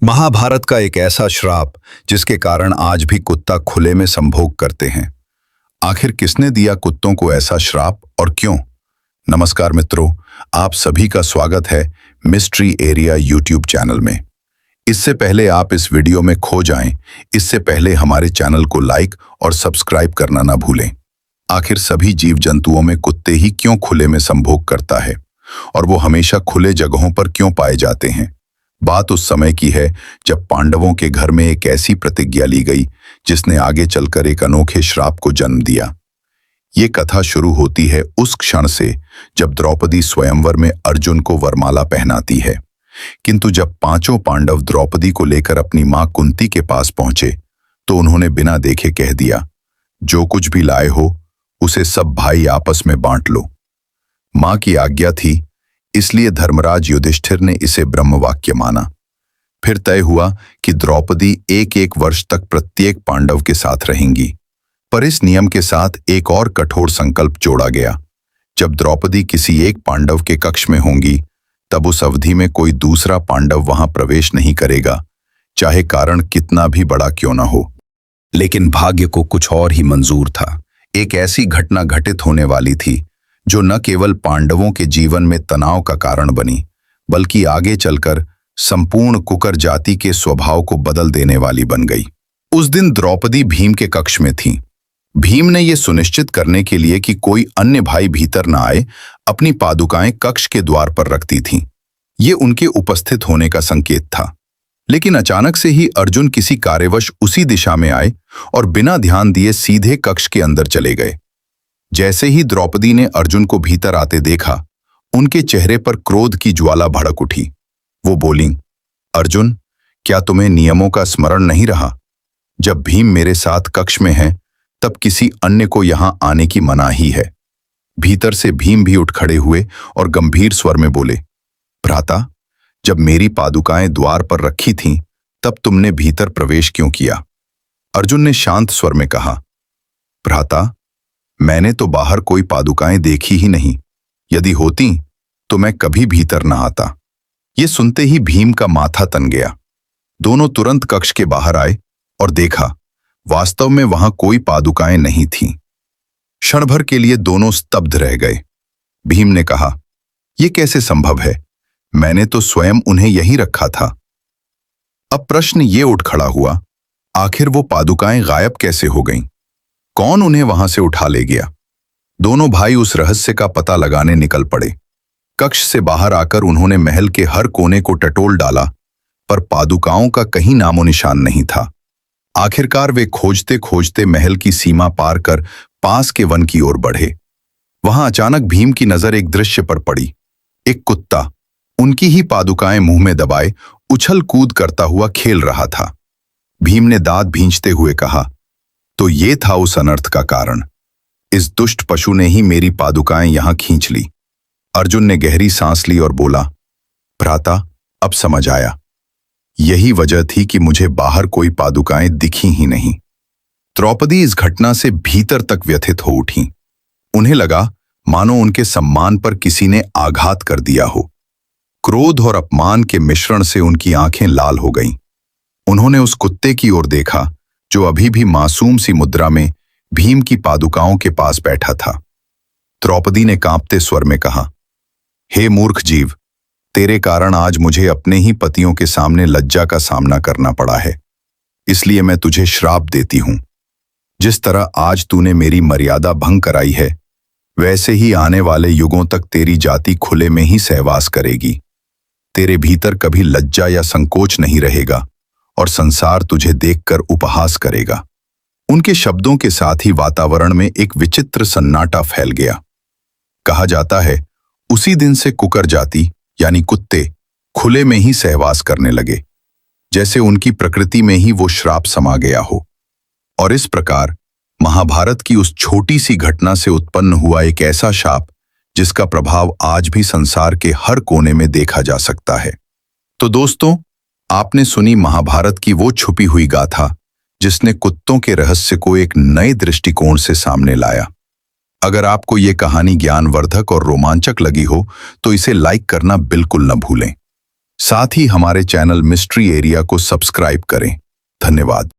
महाभारत का एक ऐसा श्राप जिसके कारण आज भी कुत्ता खुले में संभोग करते हैं। आखिर किसने दिया कुत्तों को ऐसा श्राप और क्यों? नमस्कार मित्रों, आप सभी का स्वागत है मिस्ट्री एरिया यूट्यूब चैनल में। इससे पहले आप इस वीडियो में खो जाएं, इससे पहले हमारे चैनल को लाइक और सब्सक्राइब करना ना भूलें। आखिर सभी जीव जंतुओं में कुत्ते ही क्यों खुले में संभोग करता है और वो हमेशा खुले जगहों पर क्यों पाए जाते हैं? बात उस समय की है जब पांडवों के घर में एक ऐसी प्रतिज्ञा ली गई जिसने आगे चलकर एक अनोखे श्राप को जन्म दिया। ये कथा शुरू होती है उस क्षण से जब द्रौपदी स्वयंवर में अर्जुन को वरमाला पहनाती है। किंतु जब पांचों पांडव द्रौपदी को लेकर अपनी मां कुंती के पास पहुंचे तो उन्होंने बिना देखे कह दिया, जो कुछ भी लाए हो उसे सब भाई आपस में बांट लो। मां की आज्ञा थी, इसलिए धर्मराज युधिष्ठिर ने इसे ब्रह्मवाक्य माना। फिर तय हुआ कि द्रौपदी एक एक वर्ष तक प्रत्येक पांडव के साथ रहेंगी। पर इस नियम के साथ एक और कठोर संकल्प जोड़ा गया, जब द्रौपदी किसी एक पांडव के कक्ष में होंगी तब उस अवधि में कोई दूसरा पांडव वहां प्रवेश नहीं करेगा, चाहे कारण कितना भी बड़ा क्यों न हो। लेकिन भाग्य को कुछ और ही मंजूर था। एक ऐसी घटना घटित होने वाली थी जो न केवल पांडवों के जीवन में तनाव का कारण बनी, बल्कि आगे चलकर संपूर्ण कुकर जाति के स्वभाव को बदल देने वाली बन गई। उस दिन द्रौपदी भीम के कक्ष में थी। भीम ने यह सुनिश्चित करने के लिए कि कोई अन्य भाई भीतर न आए, अपनी पादुकाएं कक्ष के द्वार पर रखती थीं। ये उनके उपस्थित होने का संकेत था। लेकिन अचानक से ही अर्जुन किसी कार्यवश उसी दिशा में आए और बिना ध्यान दिए सीधे कक्ष के अंदर चले गए। जैसे ही द्रौपदी ने अर्जुन को भीतर आते देखा, उनके चेहरे पर क्रोध की ज्वाला भड़क उठी। वो बोलीं, अर्जुन, क्या तुम्हें नियमों का स्मरण नहीं रहा? जब भीम मेरे साथ कक्ष में है तब किसी अन्य को यहां आने की मनाही है। भीतर से भीम भी उठ खड़े हुए और गंभीर स्वर में बोले, भ्राता, जब मेरी पादुकाएं द्वार पर रखी थीं तब तुमने भीतर प्रवेश क्यों किया? अर्जुन ने शांत स्वर में कहा, भ्राता, मैंने तो बाहर कोई पादुकाएं देखी ही नहीं। यदि होती तो मैं कभी भीतर न आता। ये सुनते ही भीम का माथा तन गया। दोनों तुरंत कक्ष के बाहर आए और देखा, वास्तव में वहां कोई पादुकाएं नहीं थीं। क्षण भर के लिए दोनों स्तब्ध रह गए। भीम ने कहा, यह कैसे संभव है? मैंने तो स्वयं उन्हें यहीं रखा था। अब प्रश्न ये उठ खड़ा हुआ, आखिर वो पादुकाएं गायब कैसे हो गईं? कौन उन्हें वहां से उठा ले गया? दोनों भाई उस रहस्य का पता लगाने निकल पड़े। कक्ष से बाहर आकर उन्होंने महल के हर कोने को टटोल डाला, पर पादुकाओं का कहीं नामो निशान नहीं था। आखिरकार वे खोजते खोजते महल की सीमा पार कर पास के वन की ओर बढ़े। वहां अचानक भीम की नजर एक दृश्य पर पड़ी। एक कुत्ता उनकी ही पादुकाएं मुंह में दबाए उछल कूद करता हुआ खेल रहा था। भीम ने दांत भींचते हुए कहा, तो ये था उस अनर्थ का कारण। इस दुष्ट पशु ने ही मेरी पादुकाएं यहां खींच ली। अर्जुन ने गहरी सांस ली और बोला, भ्राता, अब समझ आया। यही वजह थी कि मुझे बाहर कोई पादुकाएं दिखी ही नहीं। द्रौपदी इस घटना से भीतर तक व्यथित हो उठी। उन्हें लगा मानो उनके सम्मान पर किसी ने आघात कर दिया हो। क्रोध और अपमान के मिश्रण से उनकी आंखें लाल हो गईं। उन्होंने उस कुत्ते की ओर देखा जो अभी भी मासूम सी मुद्रा में भीम की पादुकाओं के पास बैठा था। द्रौपदी ने कांपते स्वर में कहा, हे मूर्ख जीव, तेरे कारण आज मुझे अपने ही पतियों के सामने लज्जा का सामना करना पड़ा है। इसलिए मैं तुझे श्राप देती हूं। जिस तरह आज तूने मेरी मर्यादा भंग कराई है, वैसे ही आने वाले युगों तक तेरी जाति खुले में ही सहवास करेगी। तेरे भीतर कभी लज्जा या संकोच नहीं रहेगा और संसार तुझे देखकर उपहास करेगा। उनके शब्दों के साथ ही वातावरण में एक विचित्र सन्नाटा फैल गया। कहा जाता है, उसी दिन से कुकर जाति यानी कुत्ते खुले में ही सहवास करने लगे, जैसे उनकी प्रकृति में ही वो श्राप समा गया हो। और इस प्रकार महाभारत की उस छोटी सी घटना से उत्पन्न हुआ एक ऐसा शाप जिसका प्रभाव आज भी संसार के हर कोने में देखा जा सकता है। तो दोस्तों, आपने सुनी महाभारत की वो छुपी हुई गाथा जिसने कुत्तों के रहस्य को एक नए दृष्टिकोण से सामने लाया। अगर आपको ये कहानी ज्ञानवर्धक और रोमांचक लगी हो तो इसे लाइक करना बिल्कुल न भूलें। साथ ही हमारे चैनल मिस्ट्री एरिया को सब्सक्राइब करें। धन्यवाद।